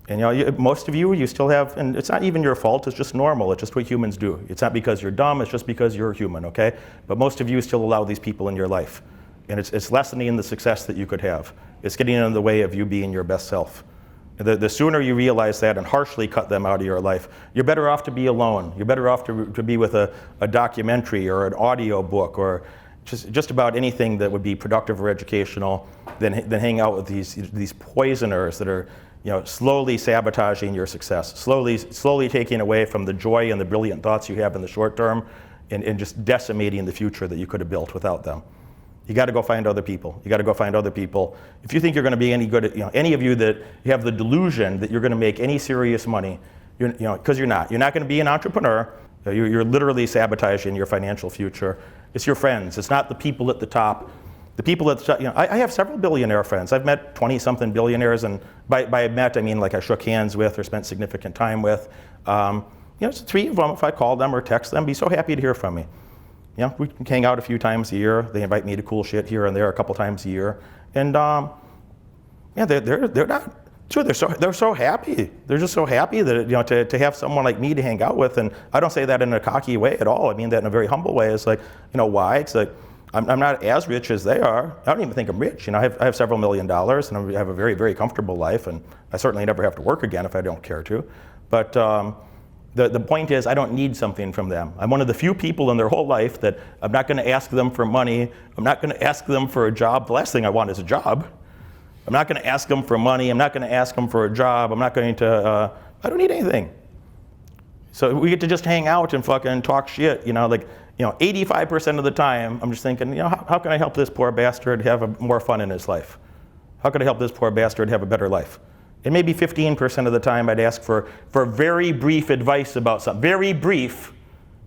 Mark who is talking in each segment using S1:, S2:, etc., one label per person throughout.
S1: And most of you still have, and it's not even your fault, it's just normal, it's just what humans do. It's not because you're dumb, it's just because you're human, okay? But most of you still allow these people in your life. And it's lessening the success that you could have. It's getting in the way of you being your best self. The sooner you realize that and harshly cut them out of your life, you're better off to be alone. You're better off to be with a documentary or an audio book or just about anything that would be productive or educational than hang out with these poisoners that are slowly sabotaging your success, slowly taking away from the joy and the brilliant thoughts you have in the short term and just decimating the future that you could have built without them. You got to go find other people. You got to go find other people. If you think you're going to be any good at, any of you that you have the delusion that you're going to make any serious money, because you're not. You're not going to be an entrepreneur. You're literally sabotaging your financial future. It's your friends. It's not the people at the top. The people at the top, I have several billionaire friends. I've met 20-something billionaires, and by met, I mean like I shook hands with or spent significant time with. It's 3 of them, if I call them or text them, be so happy to hear from me. We can hang out a few times a year. They invite me to cool shit here and there a couple times a year. And they're not, sure, they're so happy. They're just so happy that, to have someone like me to hang out with. And I don't say that in a cocky way at all. I mean that in a very humble way. It's like, why? It's like, I'm not as rich as they are. I don't even think I'm rich. I have several $1 million, and I have a very, very comfortable life, and I certainly never have to work again if I don't care to. But the point is, I don't need something from them. I'm one of the few people in their whole life that I'm not going to ask them for money. I'm not going to ask them for a job. The last thing I want is a job. I'm not going to ask them for money. I'm not going to ask them for a job. I'm not going to, I don't need anything. So we get to just hang out and fucking talk shit, 85% of the time, I'm just thinking, how can I help this poor bastard have more fun in his life? How can I help this poor bastard have a better life? And maybe 15% of the time I'd ask for very brief advice about something. Very brief,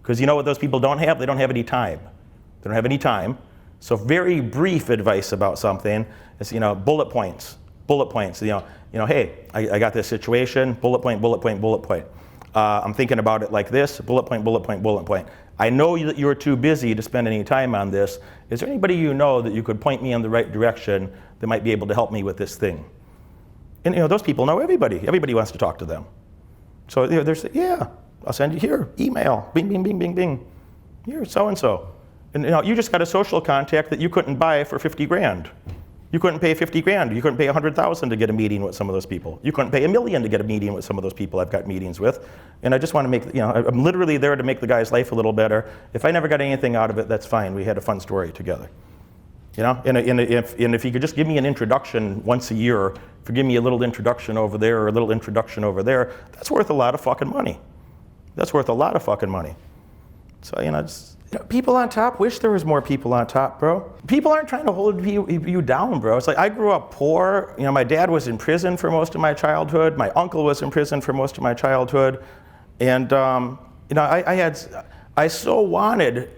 S1: because you know what those people don't have? They don't have any time. They don't have any time. So very brief advice about something is, bullet points. Bullet points. Hey, I got this situation, bullet point, bullet point, bullet point. I'm thinking about it like this, bullet point, bullet point, bullet point. I know that you're too busy to spend any time on this. Is there anybody you know that you could point me in the right direction that might be able to help me with this thing? And those people know everybody. Everybody wants to talk to them. So they're saying, yeah, I'll send you here, email, bing, bing, bing, bing, bing. Here, so-and-so. And you just got a social contact that you couldn't buy for 50 grand. You couldn't pay 50 grand. You couldn't pay 100,000 to get a meeting with some of those people. You couldn't pay $1 million to get a meeting with some of those people I've got meetings with. And I just want to make, I'm literally there to make the guy's life a little better. If I never got anything out of it, that's fine. We had a fun story together. And if you could just give me an introduction once a year, give me a little introduction over there or a little introduction over there, that's worth a lot of fucking money. That's worth a lot of fucking money. So, people on top wish there was more people on top, bro. People aren't trying to hold you down, bro. It's like I grew up poor. My dad was in prison for most of my childhood. My uncle was in prison for most of my childhood. And, I so wanted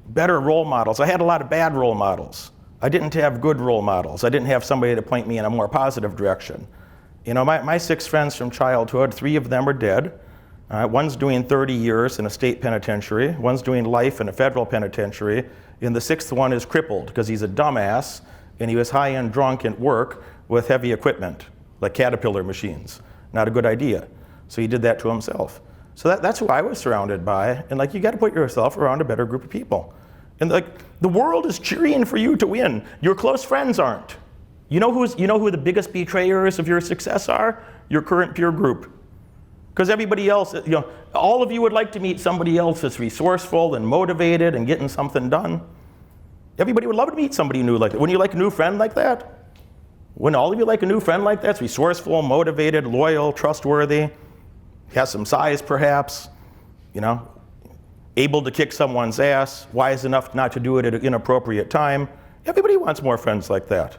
S1: better role models. I had a lot of bad role models. I didn't have good role models. I didn't have somebody to point me in a more positive direction. My 6 friends from childhood, 3 of them are dead. One's doing 30 years in a state penitentiary. One's doing life in a federal penitentiary. And the 6th one is crippled because he's a dumbass and he was high and drunk at work with heavy equipment, like Caterpillar machines. Not a good idea. So he did that to himself. So that's who I was surrounded by. And you got to put yourself around a better group of people. And the world is cheering for you to win. Your close friends aren't. You know who the biggest betrayers of your success are? Your current peer group. Because everybody else, all of you would like to meet somebody else that's resourceful and motivated and getting something done. Everybody would love to meet somebody new like that. Wouldn't you like a new friend like that? Wouldn't all of you like a new friend like that? That's resourceful, motivated, loyal, trustworthy, has some size perhaps, able to kick someone's ass, wise enough not to do it at an inappropriate time. Everybody wants more friends like that.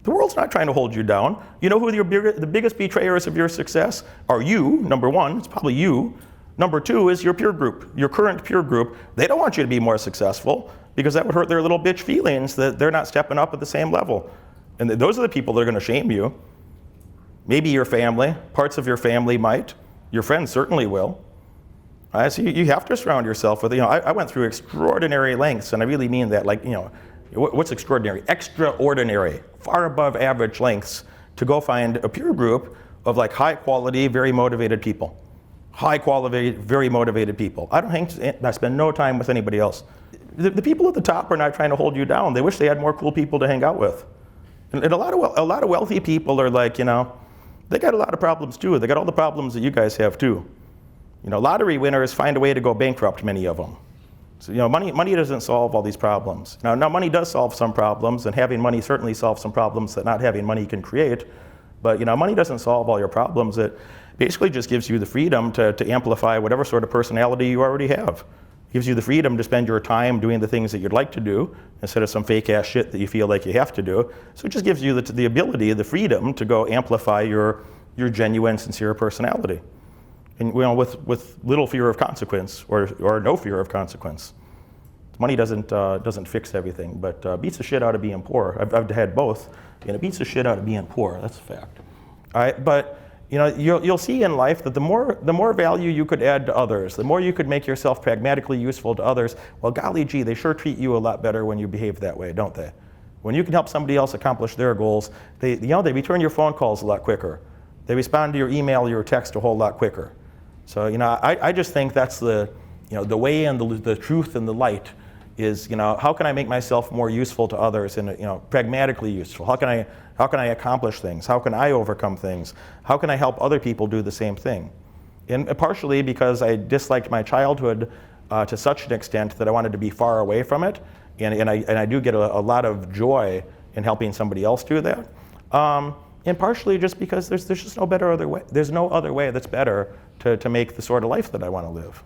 S1: The world's not trying to hold you down. You know who the biggest betrayers of your success are? You, number 1, it's probably you. Number 2 is your peer group, your current peer group. They don't want you to be more successful because that would hurt their little bitch feelings that they're not stepping up at the same level. And those are the people that are going to shame you. Maybe your family, parts of your family might. Your friends certainly will. So you have to surround yourself with, I went through extraordinary lengths, and I really mean that, what's extraordinary? Extraordinary, far above average lengths to go find a peer group of like high quality, very motivated people. High quality, very motivated people. I spend no time with anybody else. The people at the top are not trying to hold you down. They wish they had more cool people to hang out with. And a lot of wealthy people are like, they got a lot of problems too. They got all the problems that you guys have too. Lottery winners find a way to go bankrupt, many of them. So, money doesn't solve all these problems. Now money does solve some problems, and having money certainly solves some problems that not having money can create. But, money doesn't solve all your problems. It basically just gives you the freedom to amplify whatever sort of personality you already have. It gives you the freedom to spend your time doing the things that you'd like to do instead of some fake ass shit that you feel like you have to do. So it just gives you the ability, the freedom to go amplify your genuine, sincere personality. And with little fear of consequence or no fear of consequence. Money doesn't fix everything, but beats the shit out of being poor. I've had both, and it beats the shit out of being poor. That's a fact. All right, but you'll see in life that the more value you could add to others, the more you could make yourself pragmatically useful to others. Well, golly gee, they sure treat you a lot better when you behave that way, don't they? When you can help somebody else accomplish their goals, they return your phone calls a lot quicker. They respond to your email, your text a whole lot quicker. So I just think that's the way and the truth and the light is how can I make myself more useful to others and pragmatically useful? How can I accomplish things? How can I overcome things? How can I help other people do the same thing? And partially because I disliked my childhood to such an extent that I wanted to be far away from it, and I do get a lot of joy in helping somebody else do that. And partially just because there's just no other way. There's no other way that's better to make the sort of life that I want to live.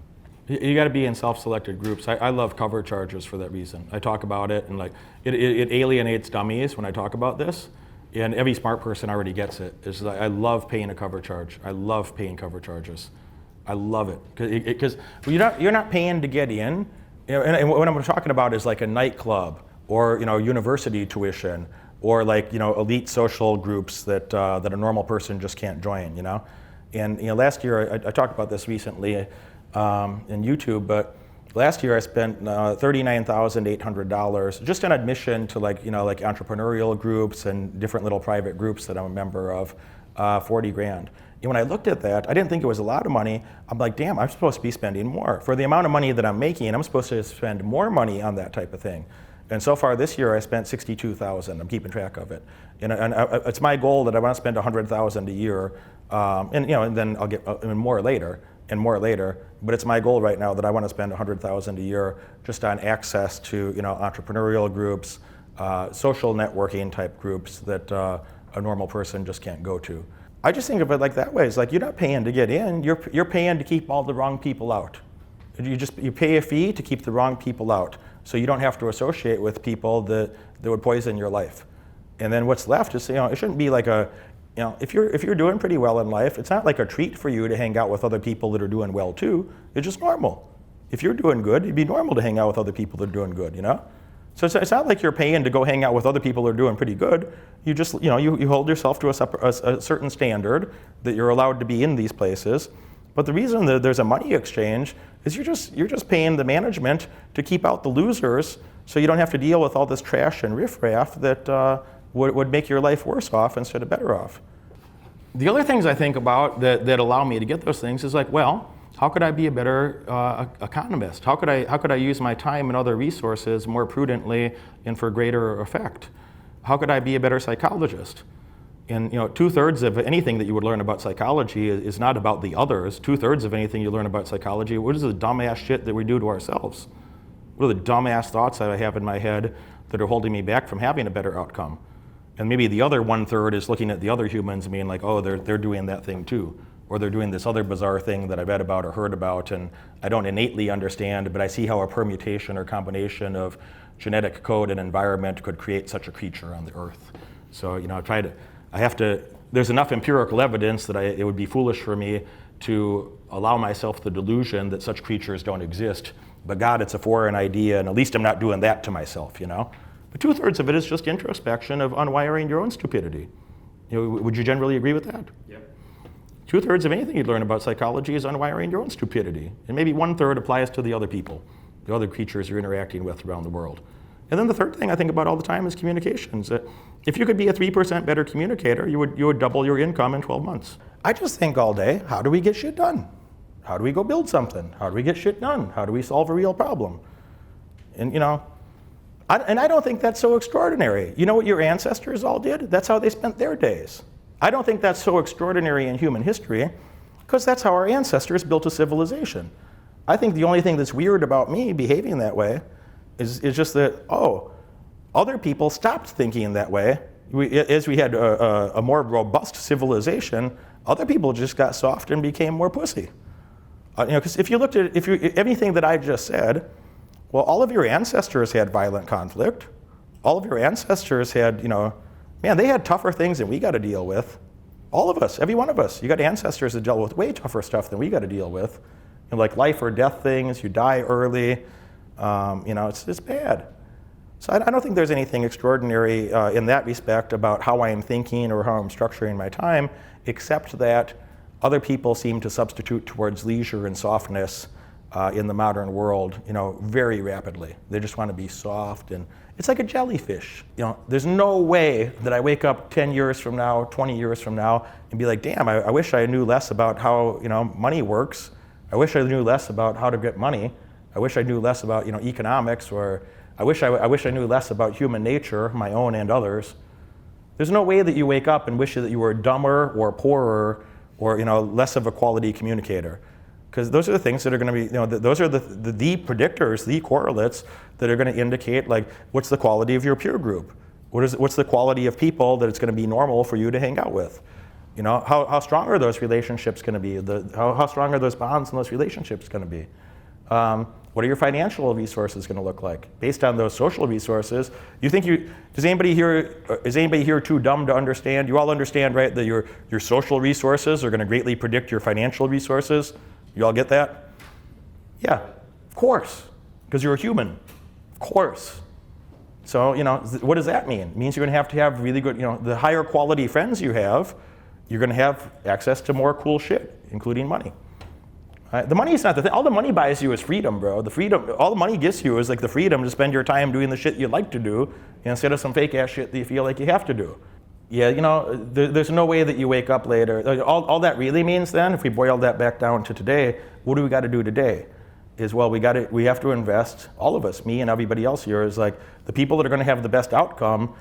S1: You got to be in self-selected groups. I love cover charges for that reason. I talk about it, and it alienates dummies when I talk about this, and every smart person already gets it. It's like, I love paying a cover charge. I love paying cover charges. I love it because you're not paying to get in. And what I'm talking about is like a nightclub or university tuition or elite social groups that a normal person just can't join. And last year I talked about this recently. In YouTube, but last year I spent $39,800 just on admission to entrepreneurial groups and different little private groups that I'm a member of, 40 grand. And when I looked at that, I didn't think it was a lot of money. I'm like, damn, I'm supposed to be spending more. For the amount of money that I'm making, I'm supposed to spend more money on that type of thing. And so far this year I spent $62,000. I'm keeping track of it. And it's my goal that I want to spend $100,000 a year, and then I'll get more later. But it's my goal right now that I want to spend $100,000 a year just on access to entrepreneurial groups, social networking type groups that a normal person just can't go to. I just think of it like that way. It's like you're not paying to get in, you're paying to keep all the wrong people out. You pay a fee to keep the wrong people out, so you don't have to associate with people that would poison your life. And then what's left is it shouldn't be like if you're doing pretty well in life, it's not like a treat for you to hang out with other people that are doing well too. It's just normal. If you're doing good, it'd be normal to hang out with other people that are doing good, So it's not like you're paying to go hang out with other people that are doing pretty good. You just, you hold yourself to a certain standard that you're allowed to be in these places. But the reason that there's a money exchange is you're just paying the management to keep out the losers, so you don't have to deal with all this trash and riffraff that would make your life worse off instead of better off. The other things I think about that allow me to get those things is how could I be a better economist? How could I use my time and other resources more prudently and for greater effect? How could I be a better psychologist? And 2/3 of anything that you would learn about psychology is not about the others. 2/3 of anything you learn about psychology, what is the dumbass shit that we do to ourselves? What are the dumbass thoughts that I have in my head that are holding me back from having a better outcome? And maybe the other 1/3 is looking at the other humans and being like, oh, they're doing that thing too. Or they're doing this other bizarre thing that I read about or heard about and I don't innately understand, but I see how a permutation or combination of genetic code and environment could create such a creature on the earth. So, there's enough empirical evidence that it would be foolish for me to allow myself the delusion that such creatures don't exist. But God, it's a foreign idea, and at least I'm not doing that to myself, But 2/3 of it is just introspection of unwiring your own stupidity. Would you generally agree with that?
S2: Yep.
S1: 2/3 of anything you learn about psychology is unwiring your own stupidity. And maybe 1/3 applies to the other people, the other creatures you're interacting with around the world. And then the third thing I think about all the time is communications. If you could be a 3% better communicator, you would double your income in 12 months. I just think all day, how do we get shit done? How do we go build something? How do we get shit done? How do we solve a real problem? And I don't think that's so extraordinary. You know what your ancestors all did? That's how they spent their days. I don't think that's so extraordinary in human history, because that's how our ancestors built a civilization. I think the only thing that's weird about me behaving that way is just that, other people stopped thinking that way. As we had a more robust civilization, other people just got soft and became more pussy. Because if you looked at everything that I just said, well, all of your ancestors had violent conflict. All of your ancestors had, they had tougher things than we got to deal with. All of us, every one of us. You got ancestors that dealt with way tougher stuff than we got to deal with. Like life or death things, you die early. It's bad. So I don't think there's anything extraordinary in that respect about how I'm thinking or how I'm structuring my time, except that other people seem to substitute towards leisure and softness in the modern world, very rapidly. They just want to be soft, and it's like a jellyfish. There's no way that I wake up 10 years from now, 20 years from now, and be like, damn, I wish I knew less about how money works. I wish I knew less about how to get money. I wish I knew less about economics, or I wish I knew less about human nature, my own and others. There's no way that you wake up and wish that you were dumber or poorer or less of a quality communicator, because those are the things that are going to be those are the predictors, the correlates that are going to indicate like what's the quality of your peer group, what's the quality of people that it's going to be normal for you to hang out with. How strong are those relationships going to be? How strong are those bonds and those relationships going to be? What are your financial resources going to look like? Based on those social resources, is anybody here too dumb to understand? You all understand, right, that your social resources are going to greatly predict your financial resources? You all get that? Yeah, of course, because you're a human, of course. So, what does that mean? It means you're going to have really good, the higher quality friends you have, you're going to have access to more cool shit, including money. The money is not the thing. All the money buys you is freedom, bro. All the money gives you is like the freedom to spend your time doing the shit you like to do instead of some fake ass shit that you feel like you have to do. Yeah, there's no way that you wake up later. All that really means then, if we boil that back down to today, what do we got to do today? We have to invest, all of us, me and everybody else here, is like the people that are going to have the best outcome,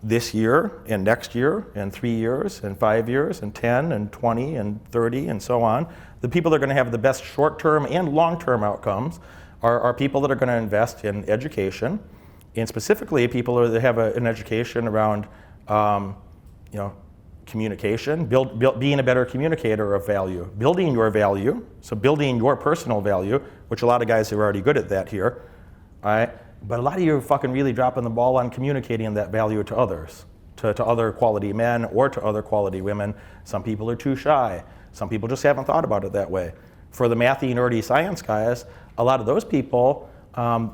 S1: this year and next year and 3 years and 5 years and 10 and 20 and 30 and so on. The people that are going to have the best short-term and long-term outcomes are people that are going to invest in education, and specifically people that have an education around, communication, being a better communicator of value, building your value, so building your personal value, which a lot of guys are already good at that here, all right? But a lot of you are fucking really dropping the ball on communicating that value to others, to other quality men or to other quality women. Some people are too shy. Some people just haven't thought about it that way. For the mathy, nerdy science guys, a lot of those people,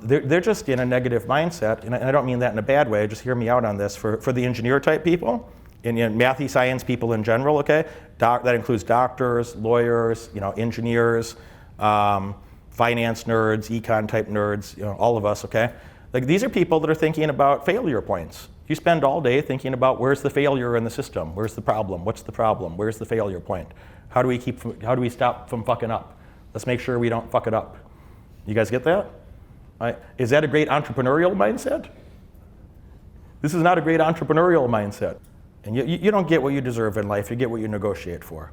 S1: they're just in a negative mindset, and I don't mean that in a bad way, just hear me out on this. For the engineer type people, and mathy science people in general, okay? That includes doctors, lawyers, engineers, finance nerds, econ type nerds, all of us, okay? Like these are people that are thinking about failure points. You spend all day thinking about where's the failure in the system? Where's the problem? What's the problem? Where's the failure point? How do we stop from fucking up? Let's make sure we don't fuck it up. You guys get that? Is that a great entrepreneurial mindset? This is not a great entrepreneurial mindset. And you don't get what you deserve in life, you get what you negotiate for.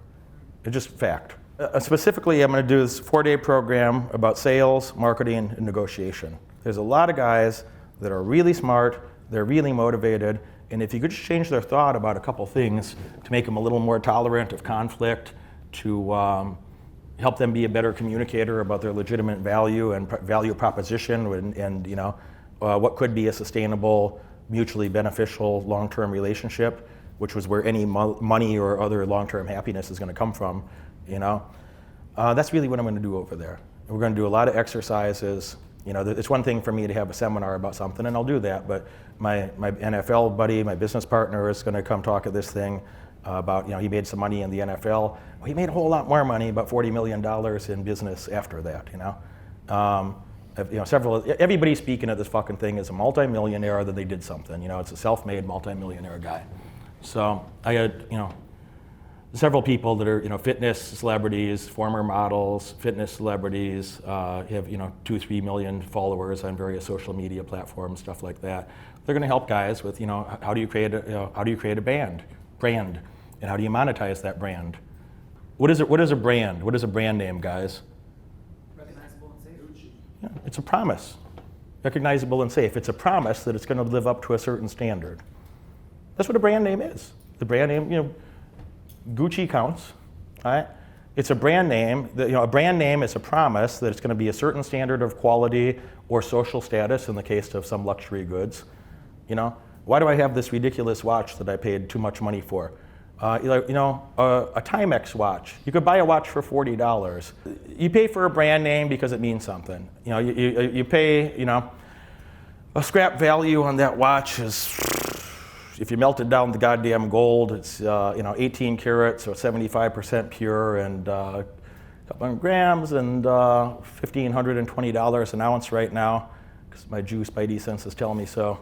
S1: It's just fact. Specifically, I'm going to do this 4-day program about sales, marketing, and negotiation. There's a lot of guys that are really smart, they're really motivated, and if you could just change their thought about a couple things to make them a little more tolerant of conflict, to help them be a better communicator about their legitimate value and value proposition, and what could be a sustainable, mutually beneficial long-term relationship, which was where any money or other long-term happiness is going to come from. That's really what I'm going to do over there. We're going to do a lot of exercises. It's one thing for me to have a seminar about something, and I'll do that, but my NFL buddy, my business partner, is going to come talk at this thing about, he made some money in the NFL. Well, he made a whole lot more money, about $40 million in business after that, Everybody speaking at this fucking thing is a multimillionaire that they did something. It's a self-made multimillionaire guy. So I had, several people that are, fitness celebrities, former models, fitness celebrities, have, 2-3 million followers on various social media platforms, stuff like that. They're going to help guys with, how do you create a brand, and how do you monetize that brand? What is a brand? What is a brand name, guys?
S2: Recognizable and safe.
S1: Yeah, it's a promise. Recognizable and safe. It's a promise that it's going to live up to a certain standard. That's what a brand name is. The brand name, Gucci counts, right? It's a brand name. A brand name is a promise that it's going to be a certain standard of quality or social status in the case of some luxury goods. Why do I have this ridiculous watch that I paid too much money for? A Timex watch. You could buy a watch for $40. You pay for a brand name because it means something. You pay, a scrap value on that watch is, if you melted down the goddamn gold, it's 18 carats, so 75% pure, and a couple hundred grams, and $1,520 an ounce right now, because my Jew spidey senses tell me so.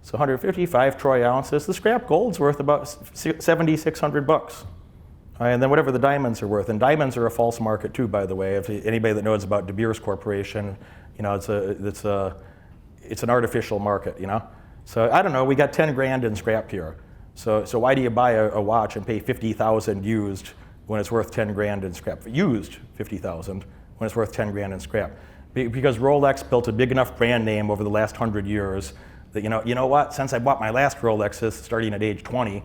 S1: So 155 troy ounces. The scrap gold's worth about $7,600. And then whatever the diamonds are worth, and diamonds are a false market too, by the way. If anybody that knows about De Beers Corporation, it's an artificial market, So I don't know, we got 10 grand in scrap here. So why do you buy a watch and pay 50,000 used when it's worth 10 grand in scrap? Used 50,000 when it's worth 10 grand in scrap. Because Rolex built a big enough brand name over the last 100 years that, you know what, since I bought my last Rolexes starting at age 20,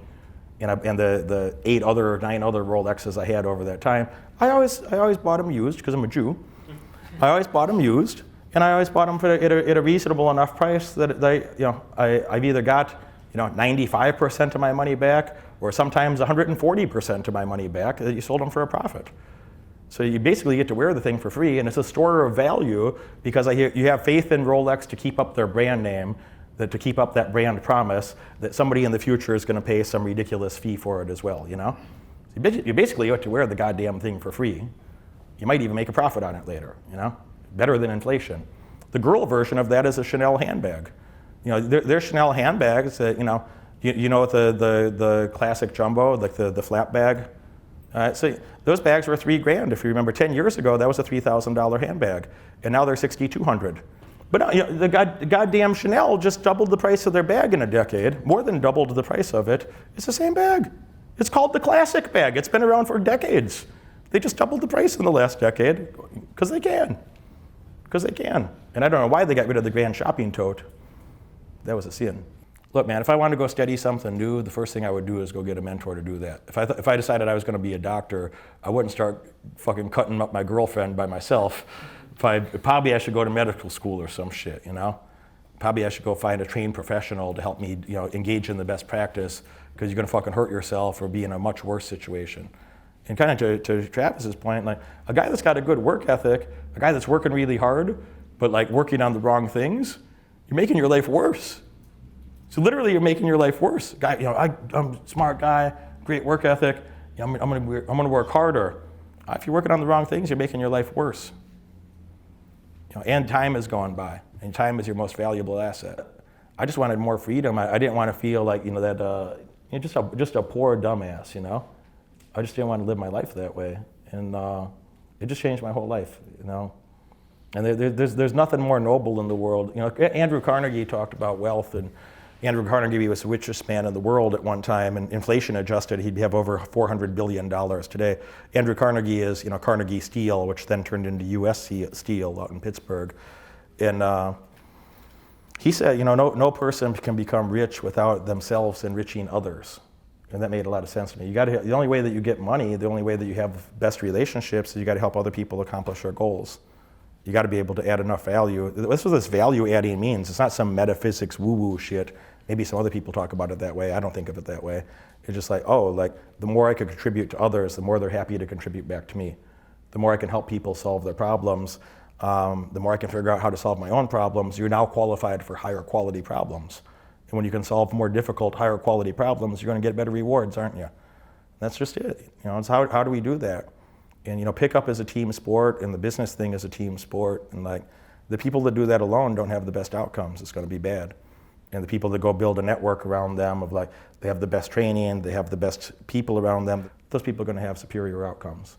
S1: and the 9 other Rolexes I had over that time, I always bought them used because I'm a Jew. I always bought them used. And I always bought them at a reasonable enough price that I've either got 95% of my money back, or sometimes 140% of my money back that you sold them for a profit. So you basically get to wear the thing for free, and it's a store of value because you have faith in Rolex to keep up their brand name, to keep up that brand promise that somebody in the future is going to pay some ridiculous fee for it as well. You basically get to wear the goddamn thing for free. You might even make a profit on it later. Better than inflation. The girl version of that is a Chanel handbag. There's Chanel handbags that, the classic jumbo, like the flap bag. So those bags were $3 grand. If you remember, 10 years ago, that was a $3,000 handbag, and now they're $6,200. But the goddamn Chanel just doubled the price of their bag in a decade, more than doubled the price of it. It's the same bag. It's called the classic bag. It's been around for decades. They just doubled the price in the last decade because they can. Because they can. And I don't know why they got rid of the grand shopping tote. That was a sin. Look, man, if I wanted to go study something new, the first thing I would do is go get a mentor to do that. If I decided I was going to be a doctor, I wouldn't start fucking cutting up my girlfriend by myself. Probably I should go to medical school or some shit, Probably I should go find a trained professional to help me, engage in the best practice, because you're going to fucking hurt yourself or be in a much worse situation. And kind of to Travis's point, like a guy that's got a good work ethic, a guy that's working really hard, but like working on the wrong things, you're making your life worse. So literally, you're making your life worse. Guy, I'm a smart guy, great work ethic. I'm gonna work harder. If you're working on the wrong things, you're making your life worse. And time is going by, and time is your most valuable asset. I just wanted more freedom. I didn't want to feel like just a poor dumbass. I just didn't want to live my life that way, and it just changed my whole life. And there's nothing more noble in the world. Andrew Carnegie talked about wealth, and Andrew Carnegie was the richest man in the world at one time, and inflation adjusted, he'd have over $400 billion today. Andrew Carnegie is, Carnegie Steel, which then turned into U.S. Steel out in Pittsburgh. And he said, no person can become rich without themselves enriching others. And that made a lot of sense to me. The only way that you get money, the only way that you have best relationships is you got to help other people accomplish their goals. You got to be able to add enough value. That's what this value adding means. It's not some metaphysics woo-woo shit. Maybe some other people talk about it that way. I don't think of it that way. It's just like, the more I can contribute to others, the more they're happy to contribute back to me. The more I can help people solve their problems, the more I can figure out how to solve my own problems. You're now qualified for higher quality problems. And when you can solve more difficult, higher quality problems, you're going to get better rewards, aren't you? That's just it. It's how do we do that? And pickup is a team sport, and the business thing is a team sport. And like the people that do that alone don't have the best outcomes. It's going to be bad. And the people that go build a network around them of like they have the best training, they have the best people around them, those people are going to have superior outcomes.